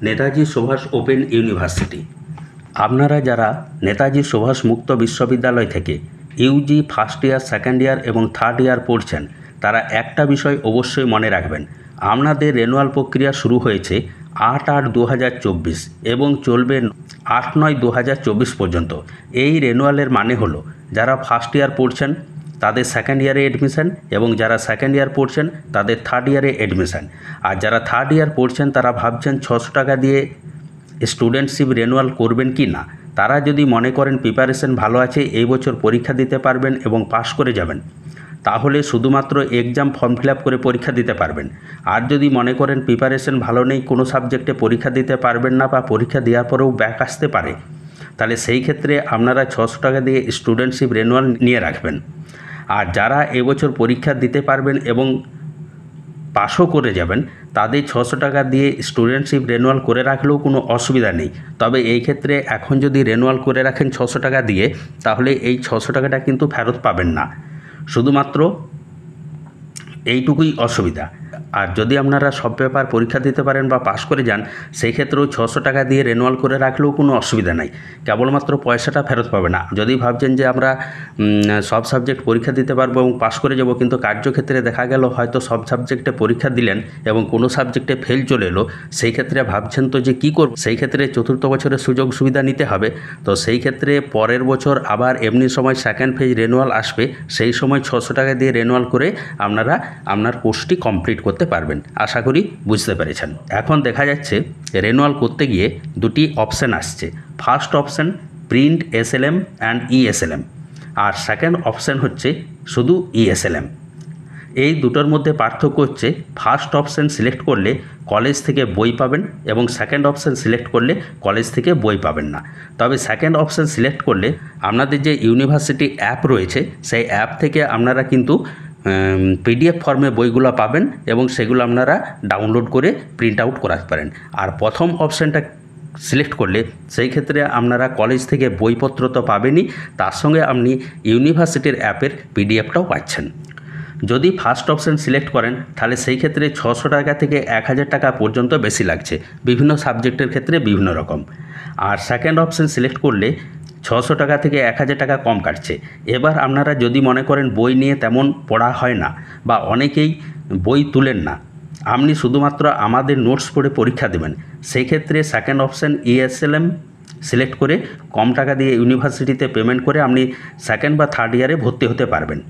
Netaji Subhash open university. আপনারা যারা নেতাজি সুভাষ মুক্ত বিশ্ববিদ্যালয় থেকে Yuji first year, second year এবং থার্ড ইয়ার পড়ছেন, তারা একটা বিষয় অবশ্যই মনে রাখবেন। আপনাদের রেনুয়াল প্রক্রিয়া শুরু হয়েছে 8/8/2024 এবং চলবে 8/9/2024 পর্যন্ত। এই রেনুয়ালের মানে হলো যারা ফার্স্ট ইয়ার পড়ছেন তাদের সেকেন্ড ইয়ারে এডমিশন, এবং যারা সেকেন্ড ইয়ার পড়ছেন তাদের থার্ড ইয়ারে এডমিশন। আর যারা থার্ড ইয়ার পড়ছেন তারা ভাবছেন 600 টাকা দিয়ে স্টুডেন্টশিপ রেনুয়াল করবেন কি না। তারা যদি মনে করেন প্রিপারেশন ভালো আছে, এই বছর পরীক্ষা দিতে পারবেন এবং পাস করে যাবেন, তাহলে শুধুমাত্র এক্সাম ফর্ম ফিল আপ করে পরীক্ষা দিতে পারবেন। আর যদি মনে করেন প্রিপারেশন ভালো নেই, কোনো সাবজেক্টে পরীক্ষা দিতে পারবেন না বা পরীক্ষা দেওয়ার পরেও ব্যাক আসতে পারে, তাহলে সেই ক্ষেত্রে আপনারা 600 টাকা দিয়ে স্টুডেন্টশিপ রেনুয়াল নিয়ে রাখবেন। আর যারা এবছর পরীক্ষা দিতে পারবেন এবং পাসও করে যাবেন, তাদের 600 টাকা দিয়ে স্টুডেন্টশিপ রেনুয়াল করে রাখলেও কোনো অসুবিধা নেই। তবে এই ক্ষেত্রে এখন যদি রেনুয়াল করে রাখেন 600 টাকা দিয়ে, তাহলে এই 600 টাকাটা কিন্তু ফেরত পাবেন না, শুধুমাত্র এইটুকুই অসুবিধা। আর যদি আপনারা সব পেপার পরীক্ষা দিতে পারেন বা পাস করে যান, সেই ক্ষেত্রেও 600 টাকা দিয়ে রেনুয়াল করে রাখলেও কোনো অসুবিধা নাই, কেবলমাত্র পয়সাটা ফেরত পাবে না। যদি ভাবছেন যে আমরা সব সাবজেক্ট পরীক্ষা দিতে পারবো এবং পাস করে যাব, কিন্তু কার্যক্ষেত্রে দেখা গেল হয়তো সব সাবজেক্টে পরীক্ষা দিলেন এবং কোনো সাবজেক্টে ফেল চলে এলো, সেই ক্ষেত্রে ভাবছেন তো যে কী করব, সেই ক্ষেত্রে চতুর্থ বছরের সুযোগ সুবিধা নিতে হবে। তো সেই ক্ষেত্রে পরের বছর আবার এমনি সময় সেকেন্ড ফেজ রেনুয়াল আসবে, সেই সময় 600 টাকা দিয়ে রেনুয়াল করে আপনারা আপনার কোর্সটি কমপ্লিট করতে পারবেন। আশা করি বুঝতে পেরেছেন। এখন দেখা যাচ্ছে রেনুয়াল করতে গিয়ে দুটি অপশান আসছে। First option print SLM and ESLM, আর সেকেন্ড অপশান হচ্ছে শুধু ইএসএলএম। এই দুটোর মধ্যে পার্থক্য হচ্ছে ফার্স্ট অপশান সিলেক্ট করলে কলেজ থেকে বই পাবেন এবং সেকেন্ড অপশান সিলেক্ট করলে কলেজ থেকে বই পাবেন না। তবে সেকেন্ড অপশান সিলেক্ট করলে আপনাদের যে ইউনিভার্সিটি অ্যাপ রয়েছে, সেই অ্যাপ থেকে আপনারা কিন্তু পিডিএফ ফর্মে বইগুলো পাবেন এবং সেগুলো আপনারা ডাউনলোড করে প্রিন্ট আউট করাতে পারেন। আর প্রথম অপশানটা সিলেক্ট করলে সেই ক্ষেত্রে আপনারা কলেজ থেকে বইপত্র তো পাবেনই, তার সঙ্গে আপনি ইউনিভার্সিটির অ্যাপের পিডিএফটাও পাচ্ছেন। যদি ফার্স্ট অপশান সিলেক্ট করেন তাহলে সেই ক্ষেত্রে 600 টাকা থেকে 1000 টাকা পর্যন্ত বেশি লাগছে, বিভিন্ন সাবজেক্টের ক্ষেত্রে বিভিন্ন রকম। আর সেকেন্ড অপশান সিলেক্ট করলে 600 টাকা থেকে 1000 টাকা কম কাটছে। এবার আপনারা যদি মনে করেন বই নিয়ে তেমন পড়া হয় না বা অনেকেই বই তুলেন না, আপনি শুধুমাত্র আমাদের নোটস পড়ে পরীক্ষা দেবেন, সেই ক্ষেত্রে সেকেন্ড অপশান ইএসএলএম সিলেক্ট করে কম টাকা দিয়ে ইউনিভার্সিটিতে পেমেন্ট করে আপনি সেকেন্ড বা থার্ড ইয়ারে ভর্তি হতে পারবেন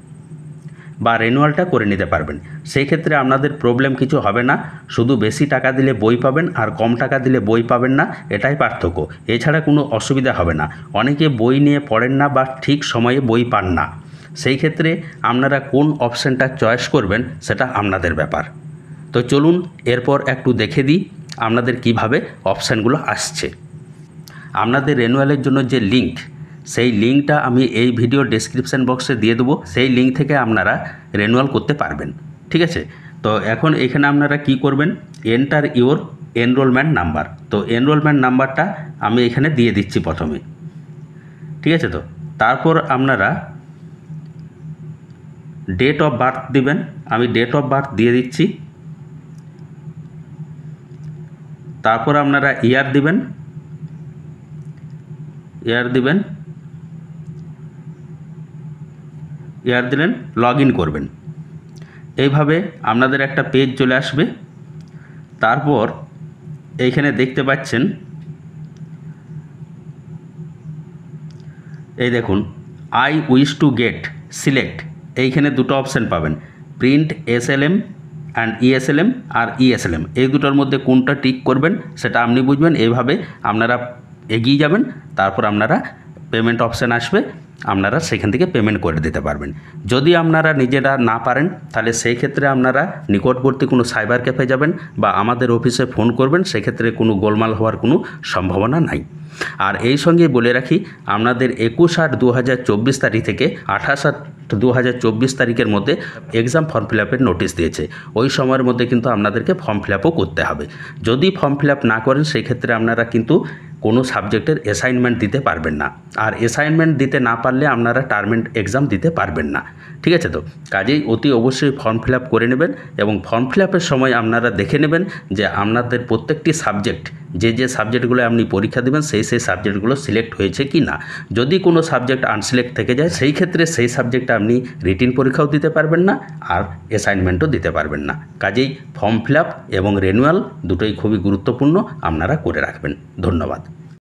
বা রেনুয়ালটা করে নিতে পারবেন। সেই ক্ষেত্রে আপনাদের প্রবলেম কিছু হবে না, শুধু বেশি টাকা দিলে বই পাবেন আর কম টাকা দিলে বই পাবেন না, এটাই পার্থক্য। এছাড়া কোনো অসুবিধা হবে না। অনেকে বই নিয়ে পড়েন না বা ঠিক সময়ে বই পান না, সেই ক্ষেত্রে আপনারা কোন অপশানটা চয়েস করবেন সেটা আপনাদের ব্যাপার। তো চলুন এরপর একটু দেখে দিই আপনাদের কিভাবে অপশানগুলো আসছে। আপনাদের রেনুয়ালের জন্য যে লিঙ্ক, সেই লিঙ্কটা আমি এই ভিডিও ডেসক্রিপশান বক্সে দিয়ে দেবো, সেই লিঙ্ক থেকে আপনারা রেনুয়াল করতে পারবেন। ঠিক আছে, তো এখন এখানে আপনারা কি করবেন, এন্টার ইওর এনরোলমেন্ট নাম্বার। তো এনরোলমেন্ট নাম্বারটা আমি এখানে দিয়ে দিচ্ছি প্রথমে। ঠিক আছে, তো তারপর আপনারা ডেট অফ বার্থ দিবেন। আমি ডেট অফ বার্থ দিয়ে দিচ্ছি। তারপর আপনারা ইয়ার দিবেন, ইয়ার দিলেন, লগ ইন করবেন। এইভাবে আপনাদের একটা পেজ চলে আসবে। তারপর এইখানে দেখতে পাচ্ছেন, এই দেখুন I wish to get select, এইখানে দুটো অপশান পাবেন, প্রিন্ট এসএলএম অ্যান্ড ইএসএলএম আর ইএসএলএম। এই দুটোর মধ্যে কোনটা টিক করবেন সেটা আপনি বুঝবেন। এইভাবে আপনারা এগিয়ে যাবেন, তারপর আপনারা পেমেন্ট অপশান আসবে, আপনারা সেখান থেকে পেমেন্ট করে দিতে পারবেন। যদি আপনারা নিজেরা না পারেন তাহলে সেই ক্ষেত্রে আপনারা নিকটবর্তী কোনো সাইবার ক্যাফে যাবেন বা আমাদের অফিসে ফোন করবেন, সেক্ষেত্রে কোনো গোলমাল হওয়ার কোনো সম্ভাবনা নাই। আর এই সঙ্গে বলে রাখি, আপনাদের 21/8/2024 তারিখ থেকে 28/8/2024 তারিখের মধ্যে এক্সাম ফর্ম ফিল আপের নোটিশ দিয়েছে। ওই সময়ের মধ্যে কিন্তু আপনাদেরকে ফর্ম ফিল আপও করতে হবে। যদি ফর্ম ফিল আপ না করেন সেই ক্ষেত্রে আপনারা কিন্তু কোনো সাবজেক্টের অ্যাসাইনমেন্ট দিতে পারবেন না, আর অ্যাসাইনমেন্ট দিতে না পারলে আপনারা টার্মেন্ট এক্সাম দিতে পারবেন না। ঠিক আছে, তো কাজেই অতি অবশ্যই ফর্ম ফিল আপ করে নেবেন এবং ফর্ম ফিল আপের সময় আপনারা দেখে নেবেন যে আপনাদের প্রত্যেকটি সাবজেক্ট যে সাবজেক্টগুলো আপনি পরীক্ষা দেবেন সেই সাবজেক্টগুলো সিলেক্ট হয়েছে কি না। যদি কোনো সাবজেক্ট আনসিলেক্ট থেকে যায় সেই ক্ষেত্রে সেই সাবজেক্টে আপনি রিটিন পরীক্ষাও দিতে পারবেন না আর অ্যাসাইনমেন্টও দিতে পারবেন না। কাজেই ফর্ম ফিল আপ এবং রেনুয়াল দুটোই খুবই গুরুত্বপূর্ণ, আপনারা করে রাখবেন। ধন্যবাদ।